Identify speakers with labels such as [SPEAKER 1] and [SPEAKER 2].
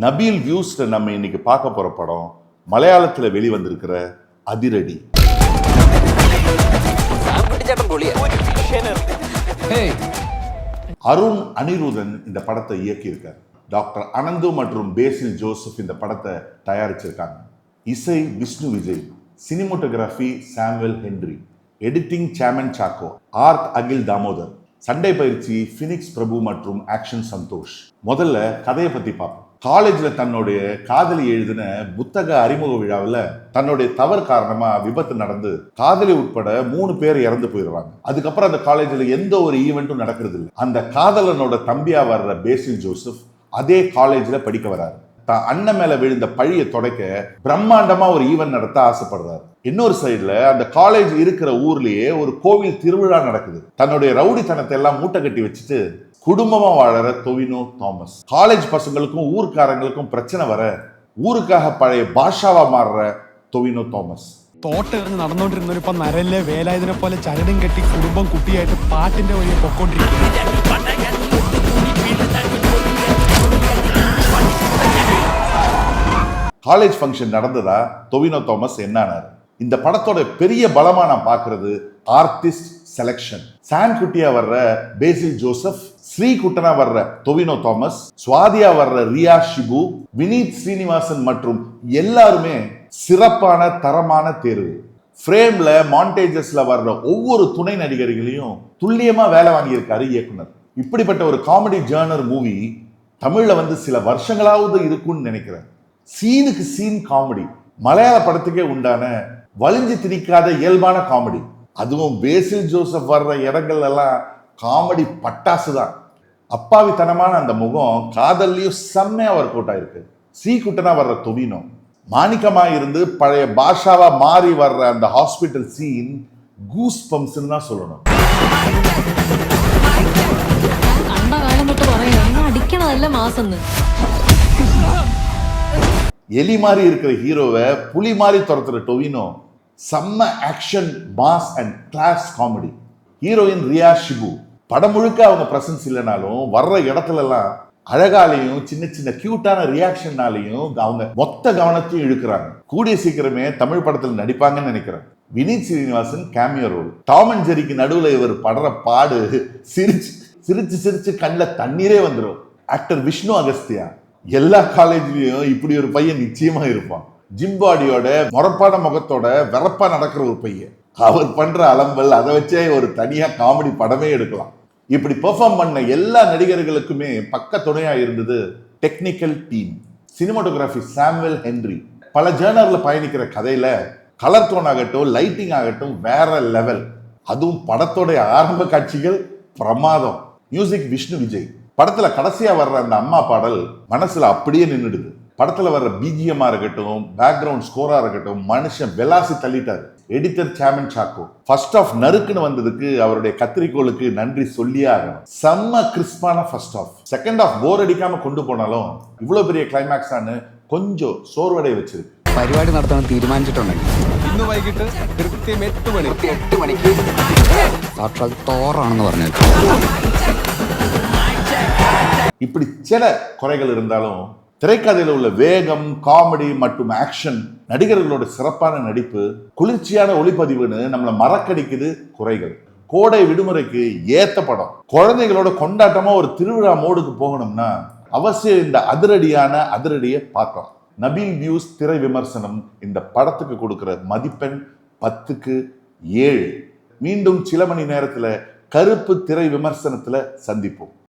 [SPEAKER 1] நபீல் வியூஸ்ல நம்ம இன்னைக்கு பார்க்க போற படம் மலையாளத்துல வெளிவந்திருக்கிற அதிரடி. அருண் அனிருதன் இந்த படத்தை இயக்கியிருக்கார். டாக்டர் அனந்து மற்றும் பேசில் ஜோசப் இந்த படத்தை தயாரிச்சிருக்காங்க. இசை Vishnu Vijay, cinematography Samuel Henry, editing Chaman Chacko, art Akhil Damodar, சண்டை பயிற்சி பினிக்ஸ் பிரபு மற்றும் ஆக்ஷன் சந்தோஷ். முதல்ல கதையை பத்தி பார்ப்போம். காலேஜ்ல தன்னுடைய காதலி எழுதின புத்தக அறிமுக விழாவில் தன்னுடைய தவறு காரணமா விபத்து நடந்து காதலி உட்பட 3 பேர் இறந்து போயிடுறாங்க. அதுக்கப்புறம் அந்த காலேஜ்ல எந்த ஒரு ஈவெண்ட்டும் நடக்கிறது இல்லை. அந்த காதலனோட தம்பியா வர்ற பேசில் ஜோசப் அதே காலேஜ்ல படிக்க வராரு. தான் அண்ணன் மேல விழுந்த பழியை தொடக்க பிரம்மாண்டமா ஒரு ஈவென்ட் நடத்த ஆசைப்படுறாரு. இன்னொரு சைடுல அந்த காலேஜ் இருக்கிற ஊர்லயே ஒரு கோவில் திருவிழா நடக்குது. தன்னுடைய ரவுடித்தனத்தை எல்லாம் மூட்டை கட்டி வச்சுட்டு குடும்பமா வாழற டொவினோ தாமஸ். காலேஜ் பசங்களுக்கும் ஊர்க்காரங்களுக்கும் பிரச்சனை வர ஊருக்காக பழைய பாஷாவா மாறுற டொவினோ தாமஸ்.
[SPEAKER 2] തോട്ടിറങ്ങി നടന്നുകൊണ്ടിരുന്നവർ ഇപ്പൊ നരല്ലേ വേലായുധനെ പോലെ ചരടും കെട്ടി കുടുംബം കുട്ടിയായിട്ട് പാട്ടിന്റെ വഴിയെ പൊക്കോണ്ടിരിക്കുന്നു.
[SPEAKER 1] காலேஜ் ஃபங்க்ஷன் நடந்ததா டொவினோ தாமஸ் என்னானாரு. இந்த படத்தோட பெரிய பலமா நான் பார்க்கிறது ஆர்டிஸ்ட் செலக்ஷன். சான் குட்டியா வர்ற பேசில் ஜோசப், ஸ்ரீ குட்டனா வர்ற டொவினோ தாமஸ், சுவாதியா வர்ற ரியா ஷிபு, வினீத் ஸ்ரீனிவாசன் மற்றும் எல்லாருமே சிறப்பான தரமான தேர்வு. ஃப்ரேம்ல மாண்டேஜஸ்ல வர்ற ஒவ்வொரு துணை நடிகர்களையும் துல்லியமா வேலை வாங்கியிருக்காரு இயக்குனர். இப்படிப்பட்ட ஒரு காமெடி ஜானர் மூவி தமிழ்ல வந்து சில வருஷங்களாவது இருக்கும்னு நினைக்கிறேன். சீனுக்கு சீன் காமெடி, மலையாள படத்துக்கே உண்டான வலிஞ்சு திணிக்காத இயல்பான காமெடி. அதுவும் பேசில் ஜோசப் வர்ற இடங்கள் எல்லாம் காமெடி பட்டாசு தான். அப்பாவித்தனமான அந்த முகம் காதல்லையும் செம்மையா ஒர்க் அவுட் ஆயிருக்கு. ஸ்ரீ குட்டனா வர்ற டொவினோ மாணிக்கமா இருந்து பழைய பாஷாவா மாறி வர்ற அந்த ஹாஸ்பிட்டல் சீன் கூஸ் பம்ப்ஸ்ன்னு தான் சொல்லணும். எலி மாதிரி இருக்கிற ஹீரோவை புலி மாதிரி துரத்துற டொவினோ செம்ம action, mass and class comedy. Heroine Riya Shibu படம் முழுக்க அவங்க பிரசன்ஸ் இல்லைனாலும் வர்ற இடத்துல எல்லாம் அழகாலையும் சின்ன சின்ன கியூட்டான ரியாக்ஷன்னாலையும் அவங்க மொத்த கவனத்தையும் இழுக்கிறாங்க. கூடிய சீக்கிரமே தமிழ் படத்தில் நடிப்பாங்கன்னு நினைக்கிறேன். Vineeth Sreenivasan cameo role. Tom and ஜெரிக்கு நடுவில் இவர் படுற பாடு சிரிச்சு சிரிச்சு சிரிச்சு கண்ணில் தண்ணீரே வந்துடும். ஆக்டர் விஷ்ணு அகஸ்தியா. எல்லா காலேஜ்லயும் இப்படி ஒரு பையன் நிச்சயமா இருப்பான். ஜிம்பாடியோட முறப்பான முகத்தோட வெறப்பா நடக்கிற ஒரு பையன். அவர் பண்ற அலம்பல் அதை வச்சே ஒரு தனியா காமெடி படமே எடுக்கலாம். இப்படி பெர்ஃபார்ம் பண்ண எல்லா நடிகர்களுக்குமே பக்க துணையா இருந்தது technical team. Cinematography Samuel Henry. பல ஜேர்னர்ல பயணிக்கிற கதையில கலர் டோன் ஆகட்டும், லைட்டிங் ஆகட்டும் வேற லெவல். அதுவும் படத்தோட ஆரம்ப காட்சிகள் பிரமாதம். மியூசிக் விஷ்ணு விஜய். படத்துல கடைசியா வர்ற அந்த அம்மா பாடல் மனசுல அப்படியே நின்றுடுது. படத்துல வர்ற பிஜிஎம்மா இருக்கட்டும், பேக்ரவுண்ட் ஸ்கோரா இருக்கட்டும், மனுஷன் வெலாசி தள்ளிட்டாரு. Editor Chaman Chacko. First half நறுக்குன்னு வந்ததுக்கு அவருடைய கத்திரிக்கோளுக்கு நன்றி சொல்லியே ஆகணும். செம்ம கிறிஸ்பான first half. Second half bore அடிக்காம கொண்டு போனாலும் இவ்வளவு பெரிய கிளைமேக்ஸ் ஆனு கொஞ்சம் சோர்வடை வச்சிருக்கு.
[SPEAKER 2] പരിപാടി നടത്താൻ തീരുമാനിച്ചിട്ടുണ്ടെങ്കിൽ ഇന്ന് വൈകിട്ട് കൃത്യം 8 മണിക്ക് സാക്ഷാൽ തോറാണെന്ന് പറഞ്ഞു.
[SPEAKER 1] இப்படி சில குறைகள் இருந்தாலும் திரைக்கதையில் உள்ள வேகம், காமெடி மற்றும் ஆக்ஷன், நடிகர்களோட சிறப்பான நடிப்பு, குளிர்ச்சியான ஒளிப்பதிவுன்னு நம்மளை மறக்கடிக்குது குறைகள். கோடை விடுமுறைக்கு ஏத்த படம். குழந்தைகளோட கொண்டாட்டமா ஒரு திருவிழா மோடுக்கு போகணும்னா அவசியம் இந்த அதிரடியை பார்க்கலாம். நபீல் வியூஸ் திரை விமர்சனம் இந்த படத்துக்கு கொடுக்கிற மதிப்பெண் 10க்கு 7. மீண்டும் சில மணி நேரத்துல கருப்பு திரை விமர்சனத்துல சந்திப்போம்.